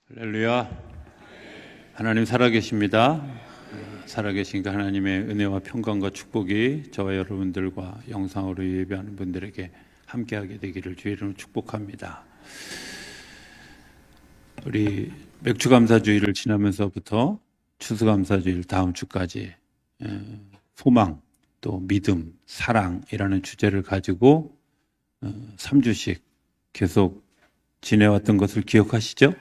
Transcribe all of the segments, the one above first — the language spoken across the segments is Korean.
할렐루야. 하나님 살아계십니다. 살아계시니까 하나님의 은혜와 평강과 축복이 저와 여러분들과 영상으로 예배하는 분들에게 함께하게 되기를 주의 이름으로 축복합니다. 우리 맥주감사주의를 지나면서부터 추수감사주의를 다음 주까지 소망, 또 믿음, 사랑이라는 주제를 가지고 3주씩 계속 지내왔던 것을 기억하시죠?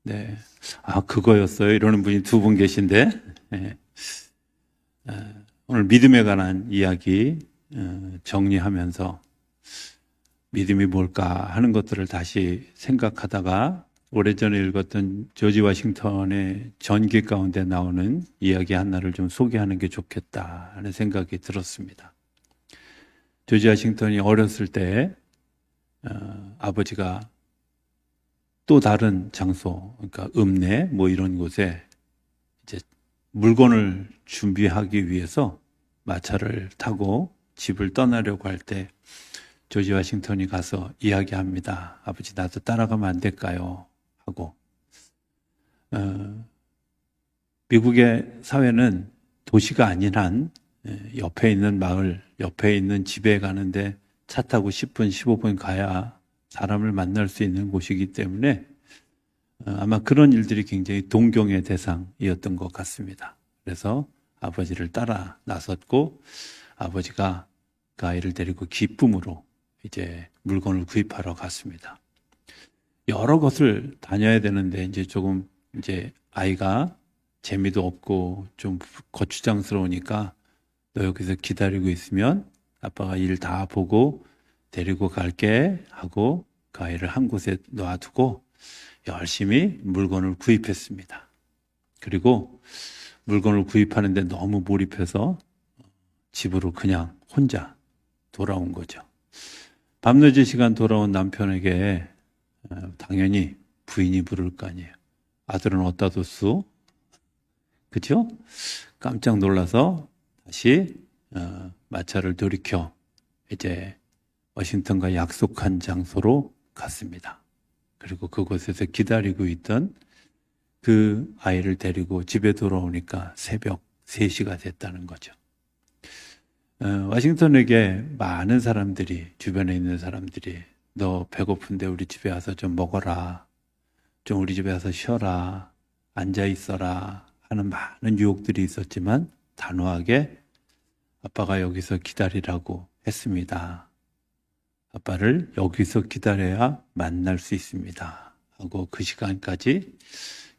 네. 그거였어요. 이러는 분이 두 분 계신데. 네. 오늘 믿음에 관한 이야기 정리하면서 믿음이 뭘까 하는 것들을 다시 생각하다가 오래전에 읽었던 조지 워싱턴의 전기 가운데 나오는 이야기 하나를 좀 소개하는 게 좋겠다 하는 생각이 들었습니다. 조지 워싱턴이 어렸을 때 아버지가 또 다른 장소, 그러니까 읍내 이런 곳에 이제 물건을 준비하기 위해서 마차를 타고 집을 떠나려고 할 때 조지 워싱턴이 가서 이야기합니다. 아버지, 나도 따라가면 안 될까요? 하고. 미국의 사회는 도시가 아닌 한 옆에 있는 마을, 옆에 있는 집에 가는데 차 타고 10분, 15분 가야 사람을 만날 수 있는 곳이기 때문에 아마 그런 일들이 굉장히 동경의 대상이었던 것 같습니다. 그래서 아버지를 따라 나섰고 아버지가 그 아이를 데리고 기쁨으로 이제 물건을 구입하러 갔습니다. 여러 곳을 다녀야 되는데 이제 아이가 재미도 없고 좀 거추장스러우니까 너 여기서 기다리고 있으면 아빠가 일 다 보고 데리고 갈게 하고 그 아이를 한 곳에 놔두고 열심히 물건을 구입했습니다. 그리고 물건을 구입하는데 너무 몰입해서 집으로 그냥 혼자 돌아온 거죠. 밤늦은 시간 돌아온 남편에게 당연히 부인이 물을 거 아니에요. 아들은 어디다 뒀어? 그죠? 깜짝 놀라서 다시 마차를 돌이켜 이제 워싱턴과 약속한 장소로 갔습니다. 그리고 그곳에서 기다리고 있던 그 아이를 데리고 집에 돌아오니까 새벽 3시가 됐다는 거죠. 워싱턴에게 많은 사람들이, 주변에 있는 사람들이 너 배고픈데 우리 집에 와서 좀 먹어라, 좀 우리 집에 와서 쉬어라, 앉아 있어라 하는 많은 유혹들이 있었지만 단호하게 아빠가 여기서 기다리라고 했습니다. 아빠를 여기서 기다려야 만날 수 있습니다 하고 그 시간까지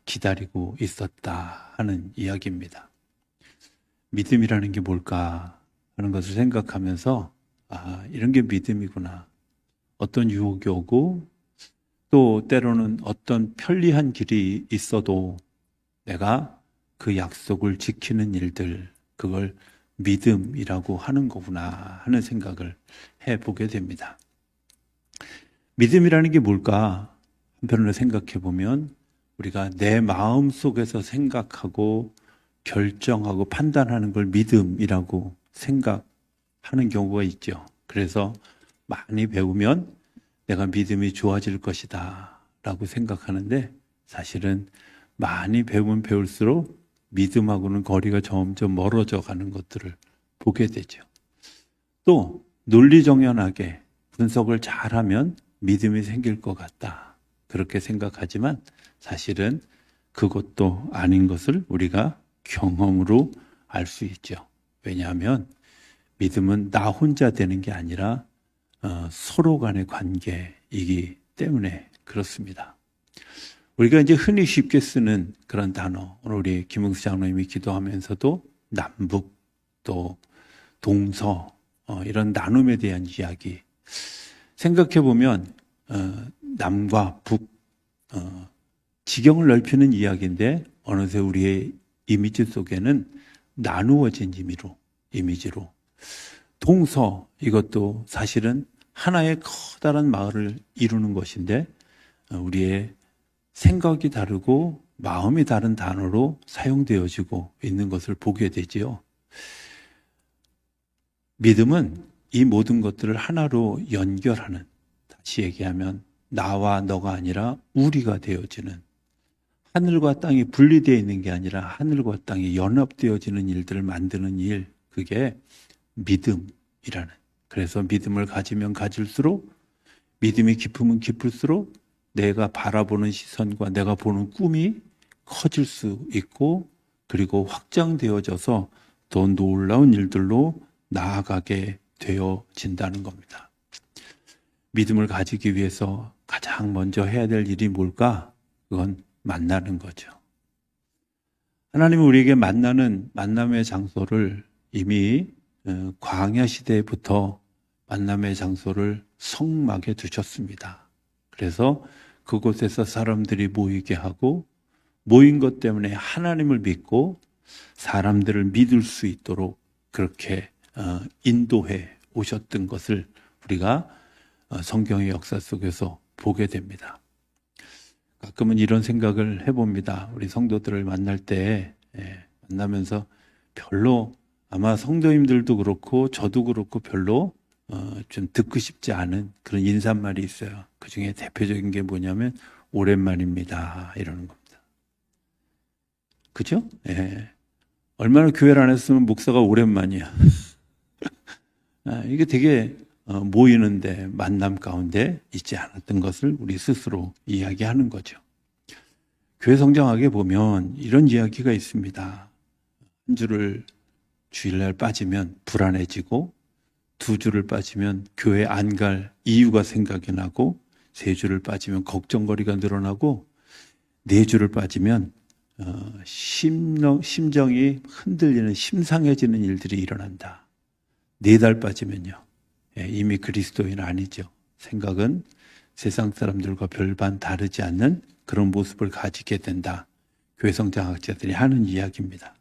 기다리고 있었다 하는 이야기입니다. 믿음이라는 게 뭘까 하는 것을 생각하면서 이런 게 믿음이구나. 어떤 유혹이 오고 또 때로는 어떤 편리한 길이 있어도 내가 그 약속을 지키는 일들, 그걸 믿음이라고 하는 거구나 하는 생각을 해보게 됩니다. 믿음이라는 게 뭘까? 한편으로 생각해 보면 우리가 내 마음 속에서 생각하고 결정하고 판단하는 걸 믿음이라고 생각하는 경우가 있죠. 그래서 많이 배우면 내가 믿음이 좋아질 것이다 라고 생각하는데 사실은 많이 배우면 배울수록 믿음하고는 거리가 점점 멀어져 가는 것들을 보게 되죠. 또 논리정연하게 분석을 잘하면 믿음이 생길 것 같다. 그렇게 생각하지만 사실은 그것도 아닌 것을 우리가 경험으로 알 수 있죠. 왜냐하면 믿음은 나 혼자 되는 게 아니라 서로 간의 관계이기 때문에 그렇습니다. 우리가 이제 흔히 쉽게 쓰는 그런 단어, 오늘 우리 김웅수 장로님이 기도하면서도 남북 또 동서 이런 나눔에 대한 이야기 생각해 보면 남과 북 지경을 넓히는 이야기인데 어느새 우리의 이미지 속에는 나누어진 이미지로 동서 이것도 사실은 하나의 커다란 마을을 이루는 것인데 우리의 생각이 다르고 마음이 다른 단어로 사용되어지고 있는 것을 보게 되지요. 믿음은 이 모든 것들을 하나로 연결하는, 다시 얘기하면 나와 너가 아니라 우리가 되어지는 하늘과 땅이 분리되어 있는 게 아니라 하늘과 땅이 연합되어지는 일들을 만드는 일, 그게 믿음이라는. 그래서 믿음을 가지면 가질수록, 믿음이 깊으면 깊을수록 내가 바라보는 시선과 내가 보는 꿈이 커질 수 있고, 그리고 확장되어져서 더 놀라운 일들로 나아가게 되어진다는 겁니다. 믿음을 가지기 위해서 가장 먼저 해야 될 일이 뭘까? 그건 만나는 거죠. 하나님은 우리에게 만나는 만남의 장소를 이미 광야 시대부터 만남의 장소를 성막에 두셨습니다. 그래서 그곳에서 사람들이 모이게 하고, 모인 것 때문에 하나님을 믿고 사람들을 믿을 수 있도록 그렇게 인도해 오셨던 것을 우리가 성경의 역사 속에서 보게 됩니다. 가끔은 이런 생각을 해봅니다. 우리 성도들을 만날 때, 만나면서 별로, 아마 성도님들도 그렇고 저도 그렇고 별로 좀 듣고 싶지 않은 그런 인사말이 있어요. 그 중에 대표적인 게 뭐냐면 오랜만입니다 이러는 겁니다. 그죠? 예. 얼마나 교회를 안 했으면 목사가 오랜만이야. 이게 되게 모이는데 만남 가운데 있지 않았던 것을 우리 스스로 이야기하는 거죠. 교회 성장하게 보면 이런 이야기가 있습니다. 한 주를 주일날 빠지면 불안해지고, 두 주를 빠지면 교회 안 갈 이유가 생각이 나고, 세 주를 빠지면 걱정거리가 늘어나고, 네 주를 빠지면 심정이 흔들리는 심상해지는 일들이 일어난다. 4달 빠지면요, 이미 그리스도인 아니죠. 생각은 세상 사람들과 별반 다르지 않는 그런 모습을 가지게 된다. 교회 성장학자들이 하는 이야기입니다.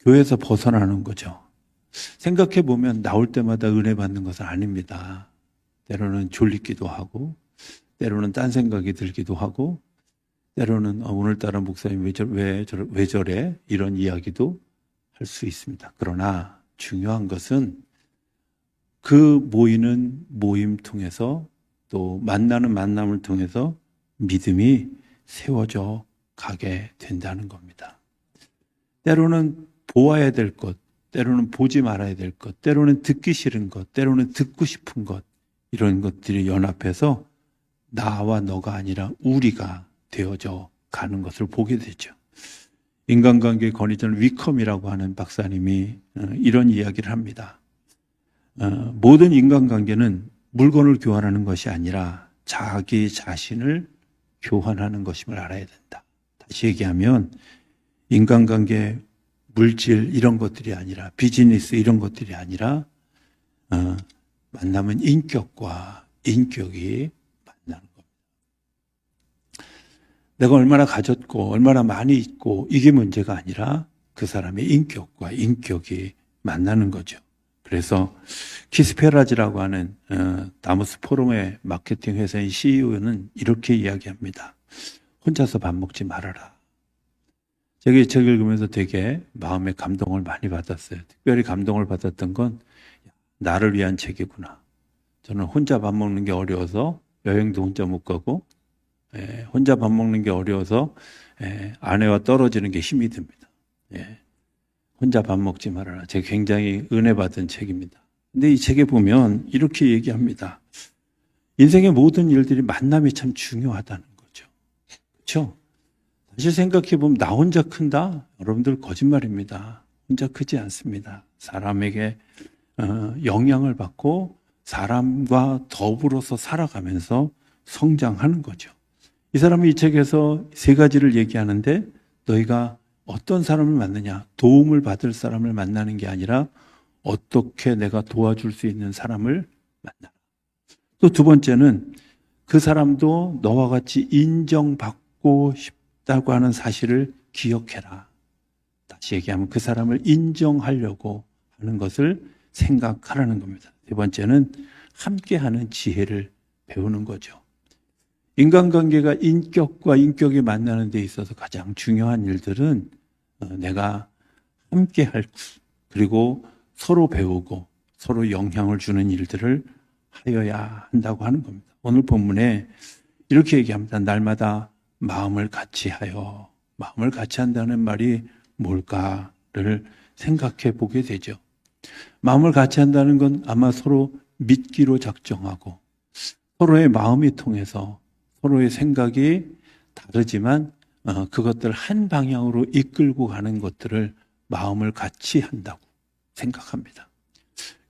교회에서 벗어나는 거죠. 생각해 보면 나올 때마다 은혜 받는 것은 아닙니다. 때로는 졸리기도 하고, 때로는 딴 생각이 들기도 하고, 때로는 오늘따라 목사님 왜 저래? 이런 이야기도 할 수 있습니다. 그러나 중요한 것은 그 모이는 모임 통해서, 또 만나는 만남을 통해서 믿음이 세워져 가게 된다는 겁니다. 때로는 보아야 될 것, 때로는 보지 말아야 될 것, 때로는 듣기 싫은 것, 때로는 듣고 싶은 것, 이런 것들이 연합해서 나와 너가 아니라 우리가 되어져 가는 것을 보게 되죠. 인간관계의 권위자는 위컴이라고 하는 박사님이 이런 이야기를 합니다. 모든 인간관계는 물건을 교환하는 것이 아니라 자기 자신을 교환하는 것임을 알아야 된다. 다시 얘기하면 인간관계, 물질 이런 것들이 아니라, 비즈니스 이런 것들이 아니라 만나면 인격과 인격이 만나는 겁니다. 내가 얼마나 가졌고 얼마나 많이 있고 이게 문제가 아니라 그 사람의 인격과 인격이 만나는 거죠. 그래서 키스페라지라고 하는 다모스 포럼의 마케팅 회사의 CEO는 이렇게 이야기합니다. 혼자서 밥 먹지 말아라. 제가 이 책을 읽으면서 되게 마음에 감동을 많이 받았어요. 특별히 감동을 받았던 건 나를 위한 책이구나. 저는 혼자 밥 먹는 게 어려워서 여행도 혼자 못 가고, 혼자 밥 먹는 게 어려워서 아내와 떨어지는 게 힘이 듭니다. 혼자 밥 먹지 말아라. 제가 굉장히 은혜 받은 책입니다. 근데 이 책에 보면 이렇게 얘기합니다. 인생의 모든 일들이 만남이 참 중요하다는 거죠. 그렇죠? 사실 생각해 보면 나 혼자 큰다? 여러분들 거짓말입니다. 혼자 크지 않습니다. 사람에게 영향을 받고 사람과 더불어서 살아가면서 성장하는 거죠. 이 사람은 이 책에서 3가지를 얘기하는데, 너희가 어떤 사람을 만나냐, 도움을 받을 사람을 만나는 게 아니라 어떻게 내가 도와줄 수 있는 사람을 만나라. 또 2번째는 그 사람도 너와 같이 인정받고 싶다고 하는 사실을 기억해라. 다시 얘기하면 그 사람을 인정하려고 하는 것을 생각하라는 겁니다. 3번째는 함께하는 지혜를 배우는 거죠. 인간관계가 인격과 인격이 만나는 데 있어서 가장 중요한 일들은 내가 함께할, 그리고 서로 배우고 서로 영향을 주는 일들을 하여야 한다고 하는 겁니다. 오늘 본문에 이렇게 얘기합니다. 날마다 마음을 같이 하여, 마음을 같이 한다는 말이 뭘까를 생각해 보게 되죠. 마음을 같이 한다는 건 아마 서로 믿기로 작정하고 서로의 마음이 통해서 서로의 생각이 다르지만 그것들 한 방향으로 이끌고 가는 것들을 마음을 같이 한다고 생각합니다.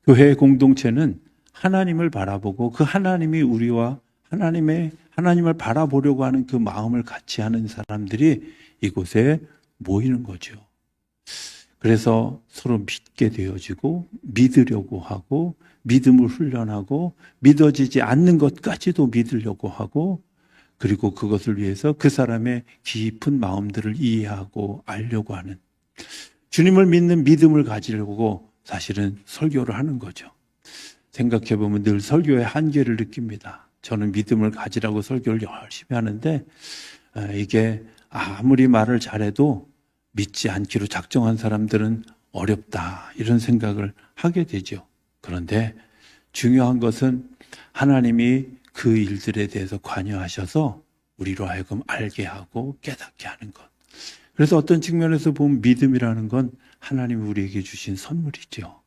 교회의 공동체는 하나님을 바라보고 그 하나님이 우리와 하나님을 바라보려고 하는 그 마음을 같이 하는 사람들이 이곳에 모이는 거죠. 그래서 서로 믿게 되어지고 믿으려고 하고 믿음을 훈련하고 믿어지지 않는 것까지도 믿으려고 하고 그리고 그것을 위해서 그 사람의 깊은 마음들을 이해하고 알려고 하는 주님을 믿는 믿음을 가지려고 사실은 설교를 하는 거죠. 생각해 보면 늘 설교의 한계를 느낍니다. 저는 믿음을 가지라고 설교를 열심히 하는데 이게 아무리 말을 잘해도 믿지 않기로 작정한 사람들은 어렵다 이런 생각을 하게 되죠. 그런데 중요한 것은 하나님이 그 일들에 대해서 관여하셔서 우리로 하여금 알게 하고 깨닫게 하는 것. 그래서 어떤 측면에서 보면 믿음이라는 건 하나님이 우리에게 주신 선물이죠.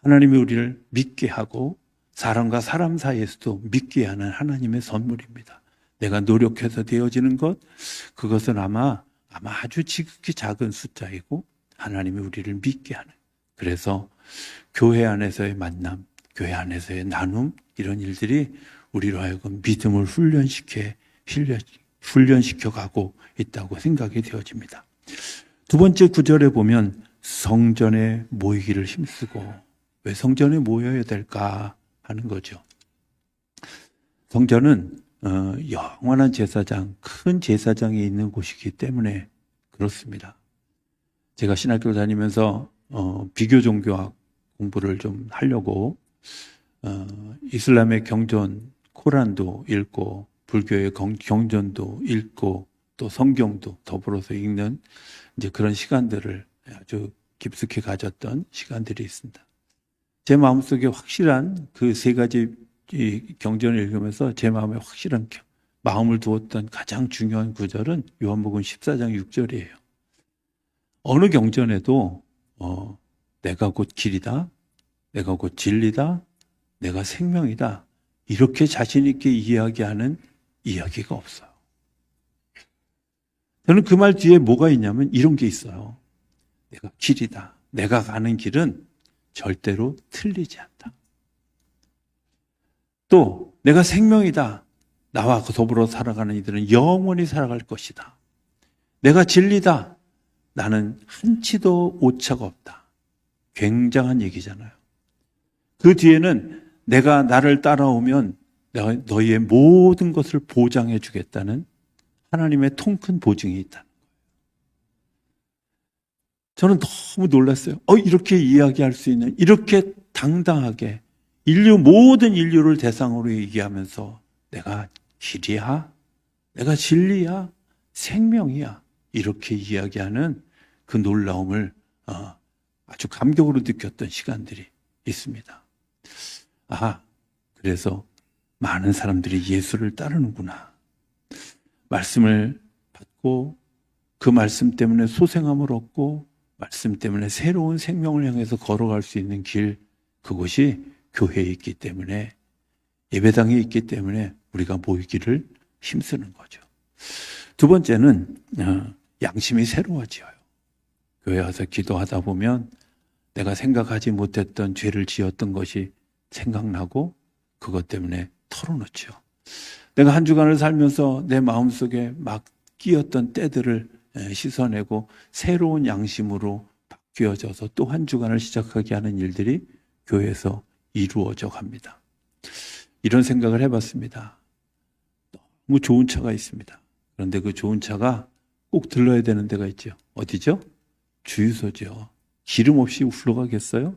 하나님이 우리를 믿게 하고 사람과 사람 사이에서도 믿게 하는 하나님의 선물입니다. 내가 노력해서 되어지는 것, 그것은 아마 아주 지극히 작은 숫자이고 하나님이 우리를 믿게 하는. 그래서 교회 안에서의 만남, 교회 안에서의 나눔 이런 일들이 우리로 하여금 믿음을 훈련시켜 가고 있다고 생각이 되어집니다. 두 번째 구절에 보면 성전에 모이기를 힘쓰고 왜 성전에 모여야 될까 하는 거죠. 성전은 영원한 제사장, 큰 제사장이 있는 곳이기 때문에 그렇습니다. 제가 신학교를 다니면서 비교 종교학 공부를 좀 하려고 이슬람의 경전, 코란도 읽고 불교의 경전도 읽고 또 성경도 더불어서 읽는 이제 그런 시간들을 아주 깊숙이 가졌던 시간들이 있습니다. 제 마음속에 확실한 그 세 가지 경전을 읽으면서 제 마음에 확실한 마음을 두었던 가장 중요한 구절은 요한복음 14장 6절이에요. 어느 경전에도 내가 곧 길이다, 내가 곧 진리다, 내가 생명이다 이렇게 자신 있게 이야기하는 이야기가 없어요. 저는 그 말 뒤에 뭐가 있냐면 이런 게 있어요. 내가 길이다. 내가 가는 길은 절대로 틀리지 않다. 또 내가 생명이다. 나와 더불어 살아가는 이들은 영원히 살아갈 것이다. 내가 진리다. 나는 한치도 오차가 없다. 굉장한 얘기잖아요. 그 뒤에는 내가 나를 따라오면 내가 너희의 모든 것을 보장해 주겠다는 하나님의 통큰 보증이 있다는 거예요. 저는 너무 놀랐어요. 이렇게 이야기할 수 있는, 이렇게 당당하게 모든 인류를 대상으로 얘기하면서 내가 길이야, 내가 진리야, 생명이야 이렇게 이야기하는 그 놀라움을 아주 감격으로 느꼈던 시간들이 있습니다. 그래서 많은 사람들이 예수를 따르는구나. 말씀을 받고 그 말씀 때문에 소생함을 얻고 말씀 때문에 새로운 생명을 향해서 걸어갈 수 있는 길, 그것이 교회에 있기 때문에, 예배당에 있기 때문에 우리가 모이기를 힘쓰는 거죠. 두 번째는 양심이 새로워져요. 교회 와서 기도하다 보면 내가 생각하지 못했던 죄를 지었던 것이 생각나고 그것 때문에 털어놓죠. 내가 한 주간을 살면서 내 마음속에 막 끼었던 때들을 씻어내고 새로운 양심으로 바뀌어져서 또 한 주간을 시작하게 하는 일들이 교회에서 이루어져 갑니다. 이런 생각을 해봤습니다. 너무 좋은 차가 있습니다. 그런데 그 좋은 차가 꼭 들러야 되는 데가 있죠. 어디죠? 주유소죠. 기름 없이 흘러가겠어요?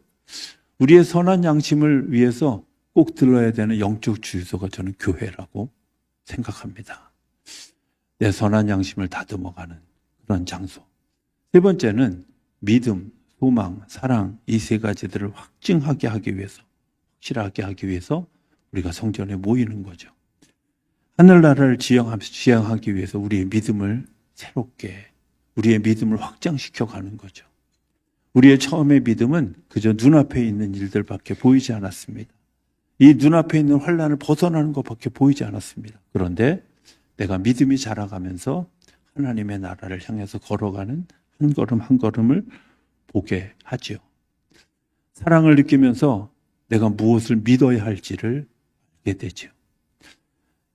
우리의 선한 양심을 위해서 꼭 들러야 되는 영적 주유소가 저는 교회라고 생각합니다. 내 선한 양심을 다듬어가는 그런 장소. 세 번째는 믿음, 소망, 사랑 이 세 가지들을 확증하게 하기 위해서, 확실하게 하기 위해서 우리가 성전에 모이는 거죠. 하늘나라를 지향하기 위해서 우리의 믿음을 새롭게, 우리의 믿음을 확장시켜 가는 거죠. 우리의 처음의 믿음은 그저 눈앞에 있는 일들밖에 보이지 않았습니다. 이 눈앞에 있는 환난을 벗어나는 것밖에 보이지 않았습니다. 그런데 내가 믿음이 자라가면서 하나님의 나라를 향해서 걸어가는 한 걸음 한 걸음을 보게 하지요. 사랑을 느끼면서 내가 무엇을 믿어야 할지를 알게 되죠.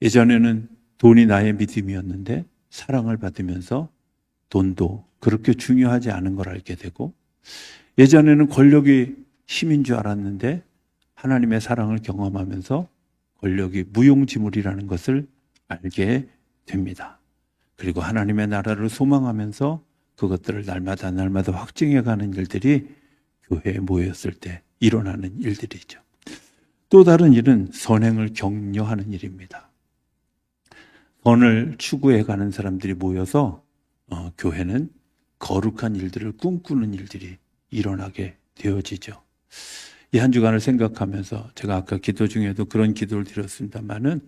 예전에는 돈이 나의 믿음이었는데 사랑을 받으면서 돈도 그렇게 중요하지 않은 걸 알게 되고, 예전에는 권력이 힘인 줄 알았는데 하나님의 사랑을 경험하면서 권력이 무용지물이라는 것을 알게 됩니다. 그리고 하나님의 나라를 소망하면서 그것들을 날마다 확증해가는 일들이 교회에 모였을 때 일어나는 일들이죠. 또 다른 일은 선행을 격려하는 일입니다. 선을 추구해가는 사람들이 모여서 교회는 거룩한 일들을 꿈꾸는 일들이 일어나게 되어지죠. 이 한 주간을 생각하면서 제가 아까 기도 중에도 그런 기도를 드렸습니다마는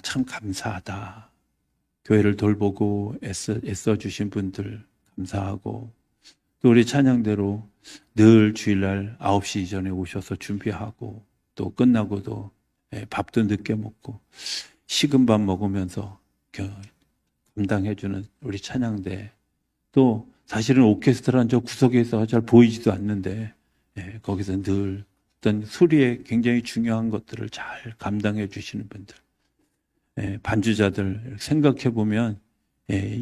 참 감사하다. 교회를 돌보고 애써 주신 분들 감사하고, 또 우리 찬양대로 늘 주일날 9시 이전에 오셔서 준비하고, 또 끝나고도 밥도 늦게 먹고 식은 밥 먹으면서 감당해주는 우리 찬양대, 또 사실은 오케스트라는 저 구석에 있어서 잘 보이지도 않는데 거기서 늘 어떤 소리에 굉장히 중요한 것들을 잘 감당해 주시는 분들, 반주자들 생각해 보면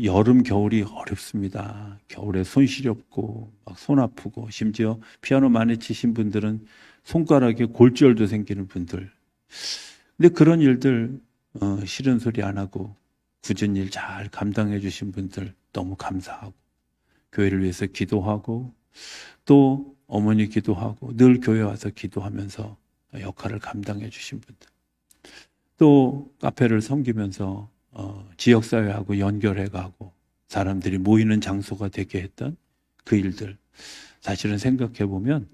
여름 겨울이 어렵습니다. 겨울에 손 시렵고 막 손 아프고, 심지어 피아노 많이 치신 분들은 손가락에 골절도 생기는 분들. 근데 그런 일들 싫은 소리 안 하고 굳은 일 잘 감당해 주신 분들 너무 감사하고, 교회를 위해서 기도하고, 또 어머니 기도하고, 늘 교회 와서 기도하면서 역할을 감당해 주신 분들, 또 카페를 섬기면서 지역사회하고 연결해 가고 사람들이 모이는 장소가 되게 했던 그 일들, 사실은 생각해 보면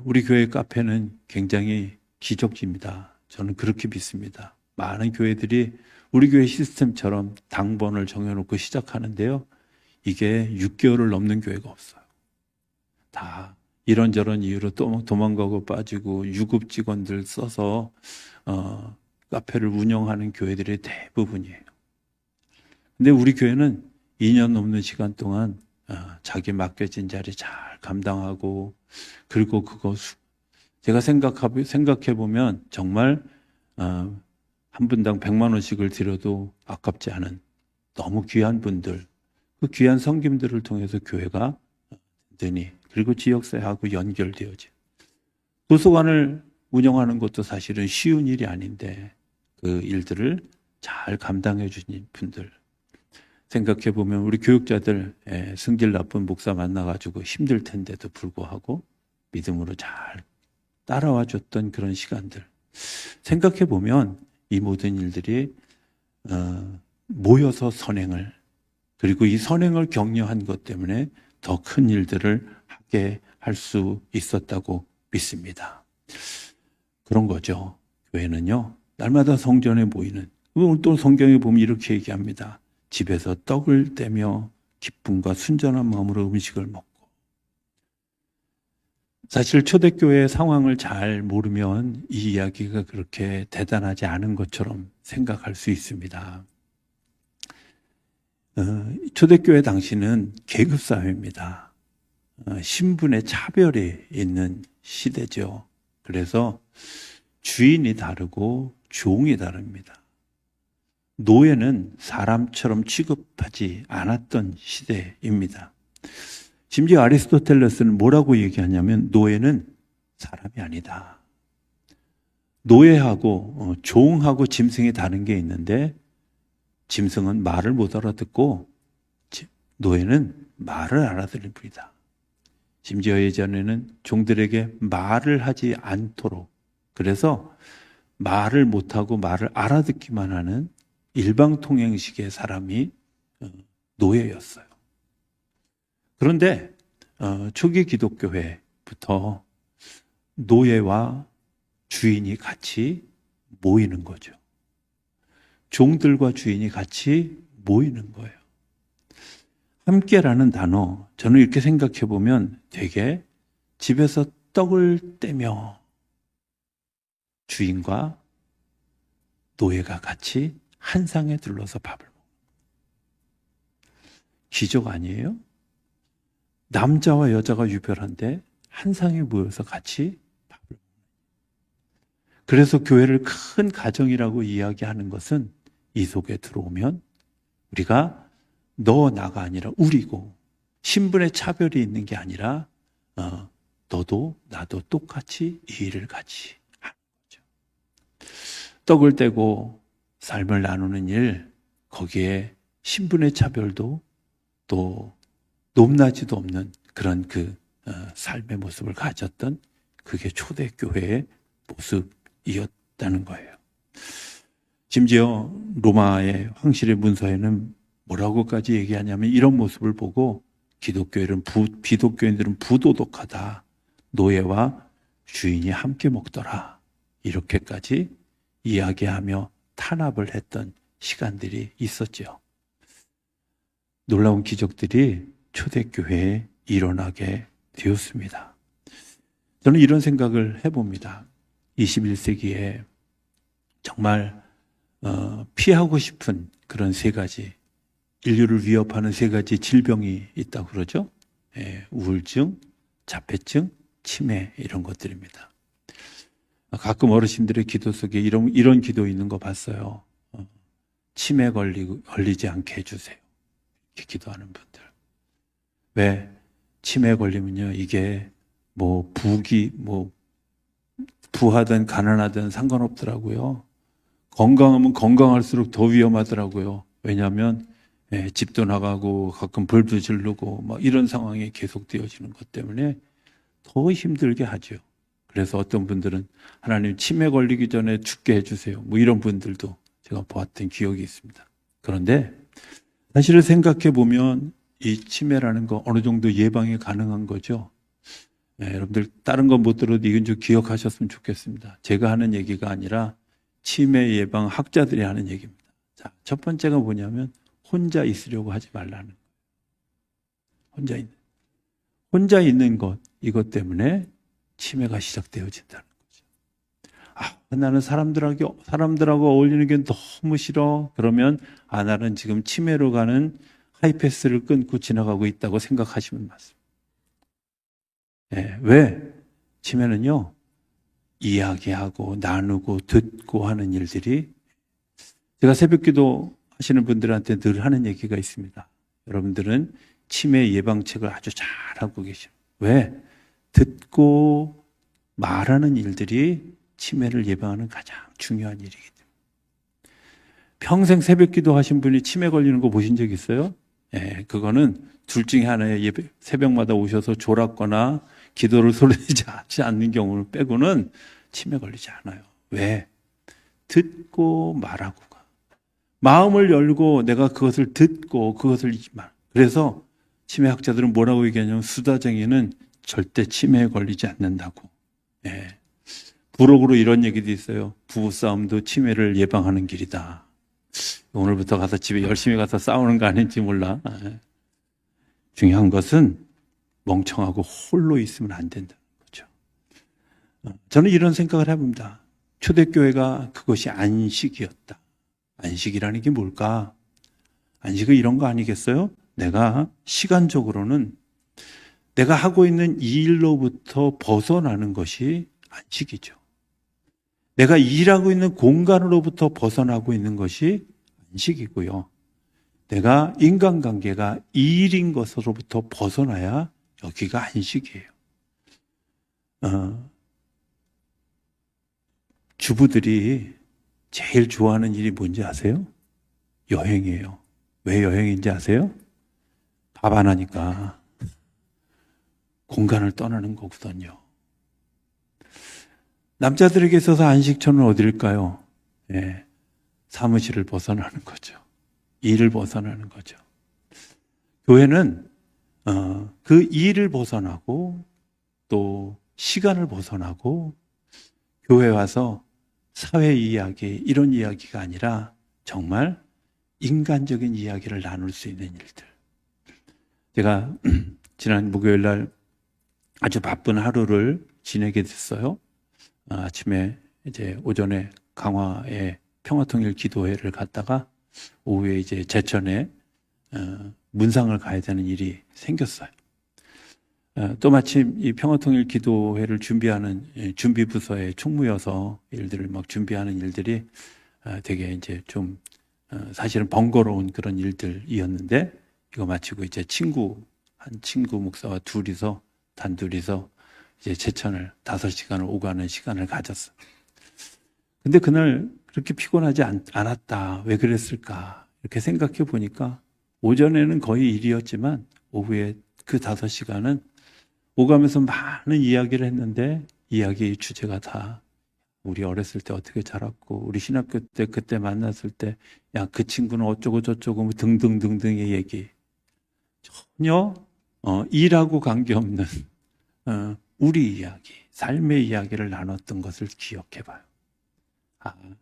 우리 교회 카페는 굉장히 기적입니다. 저는 그렇게 믿습니다. 많은 교회들이 우리 교회 시스템처럼 당번을 정해놓고 시작하는데요, 이게 6개월을 넘는 교회가 없어요. 다 이런저런 이유로 또 도망가고 빠지고 유급 직원들 써서 카페를 운영하는 교회들의 대부분이에요. 근데 우리 교회는 2년 넘는 시간 동안 자기 맡겨진 자리 잘 감당하고, 그리고 그거 제가 생각해 보면 정말 한 분당 100만 원씩을 드려도 아깝지 않은 너무 귀한 분들, 그 귀한 성김들을 통해서 교회가 든든히, 그리고 지역사회하고 연결되어져. 도서관을 운영하는 것도 사실은 쉬운 일이 아닌데 그 일들을 잘 감당해 주신 분들, 생각해 보면 우리 교육자들 성질 나쁜 목사 만나가지고 힘들 텐데도 불구하고 믿음으로 잘 따라와 줬던 그런 시간들, 생각해 보면 이 모든 일들이 모여서 선행을, 그리고 이 선행을 격려한 것 때문에 더 큰 일들을 하게 할 수 있었다고 믿습니다. 그런 거죠. 교회는요, 날마다 성전에 모이는, 오늘 또 성경에 보면 이렇게 얘기합니다. 집에서 떡을 떼며 기쁨과 순전한 마음으로 음식을 먹고. 사실 초대교회의 상황을 잘 모르면 이 이야기가 그렇게 대단하지 않은 것처럼 생각할 수 있습니다. 초대교회 당시는 계급사회입니다. 신분의 차별이 있는 시대죠. 그래서 주인이 다르고 종이 다릅니다. 노예는 사람처럼 취급하지 않았던 시대입니다. 심지어 아리스토텔레스는 뭐라고 얘기하냐면 노예는 사람이 아니다. 노예하고 종하고 짐승이 다른 게 있는데, 짐승은 말을 못 알아듣고 노예는 말을 알아들을 뿐이다. 심지어 예전에는 종들에게 말을 하지 않도록, 그래서 말을 못하고 말을 알아듣기만 하는 일방통행식의 사람이 노예였어요. 그런데 초기 기독교회부터 노예와 주인이 같이 모이는 거죠. 종들과 주인이 같이 모이는 거예요. 함께라는 단어, 저는 이렇게 생각해 보면 되게 집에서 떡을 떼며 주인과 노예가 같이 한 상에 둘러서 밥을 먹는 기적 아니에요? 남자와 여자가 유별한데 한 상에 모여서 같이 밥을 먹는. 그래서 교회를 큰 가정이라고 이야기하는 것은 이 속에 들어오면 우리가 너 나가 아니라 우리고, 신분의 차별이 있는 게 아니라 너도 나도 똑같이 이 일을 같이 하는 거죠. 떡을 떼고 삶을 나누는 일, 거기에 신분의 차별도 또 높낮이도 없는 그런 삶의 모습을 가졌던, 그게 초대교회의 모습이었다는 거예요. 심지어 로마의 황실의 문서에는 뭐라고까지 얘기하냐면 이런 모습을 보고 비독교인들은 부도덕하다. 노예와 주인이 함께 먹더라. 이렇게까지 이야기하며 탄압을 했던 시간들이 있었죠. 놀라운 기적들이 초대교회에 일어나게 되었습니다. 저는 이런 생각을 해봅니다. 21세기에 정말 피하고 싶은 그런 세 가지, 인류를 위협하는 세 가지 질병이 있다고 그러죠. 우울증, 자폐증, 치매, 이런 것들입니다. 가끔 어르신들의 기도 속에 이런 기도 있는 거 봤어요. 치매 걸리지 않게 해주세요. 이렇게 기도하는 분들. 왜? 치매 걸리면요, 이게 부하든 가난하든 상관없더라고요. 건강하면 건강할수록 더 위험하더라고요. 왜냐하면 집도 나가고 가끔 불도 지르고 이런 상황이 계속되어지는 것 때문에 더 힘들게 하죠. 그래서 어떤 분들은 하나님 치매 걸리기 전에 죽게 해주세요. 이런 분들도 제가 보았던 기억이 있습니다. 그런데 사실을 생각해 보면 이 치매라는 거 어느 정도 예방이 가능한 거죠. 여러분들 다른 건 못 들어도 이건 좀 기억하셨으면 좋겠습니다. 제가 하는 얘기가 아니라 치매 예방 학자들이 하는 얘기입니다. 자, 첫 번째가 뭐냐면 혼자 있으려고 하지 말라는 거예요. 혼자 있는 것, 이것 때문에 치매가 시작되어진다는 거죠. 나는 사람들하고 어울리는 게 너무 싫어. 그러면 나는 지금 치매로 가는 하이패스를 끊고 지나가고 있다고 생각하시면 맞습니다. 왜? 치매는요, 이야기하고 나누고 듣고 하는 일들이, 제가 새벽기도 하시는 분들한테 늘 하는 얘기가 있습니다. 여러분들은 치매 예방책을 아주 잘하고 계십니다. 왜? 듣고 말하는 일들이 치매를 예방하는 가장 중요한 일이기 때문에. 평생 새벽기도 하신 분이 치매 걸리는 거 보신 적 있어요? 그거는 둘 중에 하나예요. 새벽마다 오셔서 졸았거나 기도를 소리내지 않는 경우를 빼고는 치매 걸리지 않아요. 왜? 듣고 말하고 가. 마음을 열고 내가 그것을 듣고 그것을 그래서 치매학자들은 뭐라고 얘기하냐면 수다쟁이는 절대 치매에 걸리지 않는다고. 부록으로 이런 얘기도 있어요. 부부싸움도 치매를 예방하는 길이다. 오늘부터 가서 집에 열심히 가서 싸우는 거 아닌지 몰라. 중요한 것은 멍청하고 홀로 있으면 안 된다는 거죠. 저는 이런 생각을 해봅니다. 초대교회가 그것이 안식이었다. 안식이라는 게 뭘까? 안식은 이런 거 아니겠어요? 내가 시간적으로는 내가 하고 있는 이 일로부터 벗어나는 것이 안식이죠. 내가 일하고 있는 공간으로부터 벗어나고 있는 것이 안식이고요. 내가 인간관계가 일인 것으로부터 벗어나야 여기가 안식이에요. 주부들이 제일 좋아하는 일이 뭔지 아세요? 여행이에요. 왜 여행인지 아세요? 밥 안 하니까 공간을 떠나는 거거든요. 남자들에게 있어서 안식처는 어딜까요? 사무실을 벗어나는 거죠. 일을 벗어나는 거죠. 교회는 그 일을 벗어나고 또 시간을 벗어나고 교회 와서 사회 이야기, 이런 이야기가 아니라 정말 인간적인 이야기를 나눌 수 있는 일들. 제가 지난 목요일 날 아주 바쁜 하루를 지내게 됐어요. 아침에 이제 오전에 강화에 평화통일 기도회를 갔다가 오후에 이제 제천에 문상을 가야 되는 일이 생겼어요. 또 마침 이 평화통일 기도회를 준비하는 준비부서의 총무여서 일들을 막 준비하는 일들이 되게 이제 좀 사실은 번거로운 그런 일들이었는데, 이거 마치고 이제 한 친구 목사와 단둘이서 이제 제천을 5시간을 오가는 시간을 가졌어요. 근데 그날 그렇게 피곤하지 않았다. 왜 그랬을까? 이렇게 생각해 보니까 오전에는 거의 일이었지만 오후에 그 5시간은 오가면서 많은 이야기를 했는데, 이야기 주제가 다 우리 어렸을 때 어떻게 자랐고, 우리 신학교 때 그때 만났을 때, 야, 그 친구는 어쩌고 저쩌고 뭐 등등등등의 얘기. 전혀 일하고 관계없는 우리 이야기, 삶의 이야기를 나눴던 것을 기억해 봐요.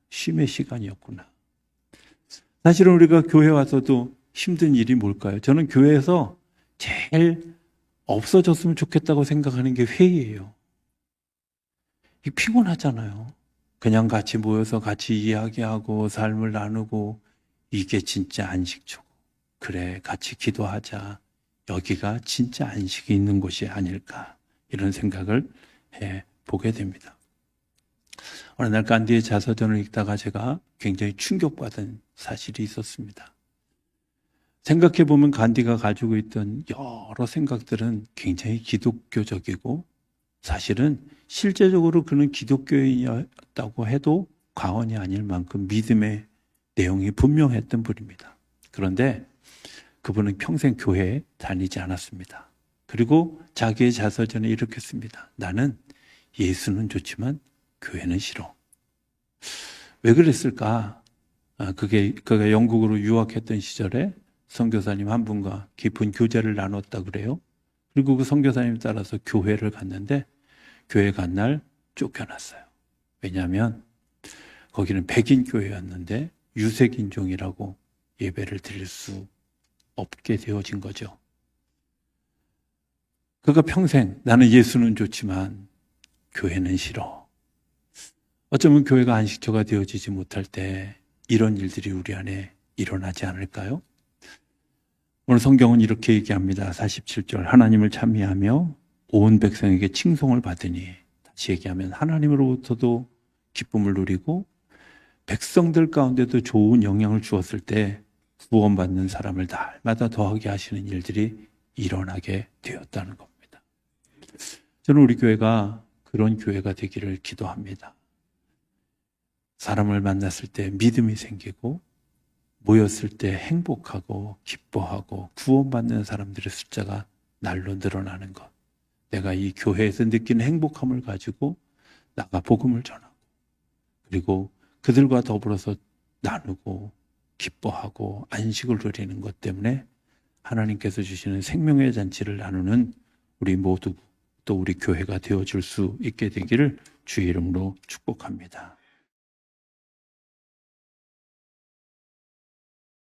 쉼의 시간이었구나. 사실은 우리가 교회 와서도 힘든 일이 뭘까요? 저는 교회에서 제일 없어졌으면 좋겠다고 생각하는 게 회의예요. 이 피곤하잖아요. 그냥 같이 모여서 같이 이야기하고 삶을 나누고, 이게 진짜 안식처고, 그래 같이 기도하자, 여기가 진짜 안식이 있는 곳이 아닐까, 이런 생각을 해보게 됩니다. 어느 날 간디의 자서전을 읽다가 제가 굉장히 충격받은 사실이 있었습니다. 생각해보면 간디가 가지고 있던 여러 생각들은 굉장히 기독교적이고, 사실은 실제적으로 그는 기독교인이었다고 해도 과언이 아닐 만큼 믿음의 내용이 분명했던 분입니다. 그런데 그분은 평생 교회에 다니지 않았습니다. 그리고 자기의 자서전에 이렇게 씁니다. 나는 예수는 좋지만 교회는 싫어. 왜 그랬을까? 그가 영국으로 유학했던 시절에 선교사님 한 분과 깊은 교제를 나눴다 그래요. 그리고 그 선교사님 따라서 교회를 갔는데, 교회 간 날 쫓겨났어요. 왜냐하면 거기는 백인 교회였는데 유색인종이라고 예배를 드릴 수 없게 되어진 거죠. 그가 평생 나는 예수는 좋지만 교회는 싫어. 어쩌면 교회가 안식처가 되어지지 못할 때 이런 일들이 우리 안에 일어나지 않을까요? 오늘 성경은 이렇게 얘기합니다. 47절, 하나님을 찬미하며 온 백성에게 칭송을 받으니, 다시 얘기하면 하나님으로부터도 기쁨을 누리고 백성들 가운데도 좋은 영향을 주었을 때 구원받는 사람을 날마다 더하게 하시는 일들이 일어나게 되었다는 겁니다. 저는 우리 교회가 그런 교회가 되기를 기도합니다. 사람을 만났을 때 믿음이 생기고, 모였을 때 행복하고 기뻐하고 구원받는 사람들의 숫자가 날로 늘어나는 것. 내가 이 교회에서 느끼는 행복함을 가지고 나가 복음을 전하고, 그리고 그들과 더불어서 나누고 기뻐하고 안식을 누리는 것 때문에 하나님께서 주시는 생명의 잔치를 나누는 우리 모두, 또 우리 교회가 되어줄 수 있게 되기를 주의 이름으로 축복합니다.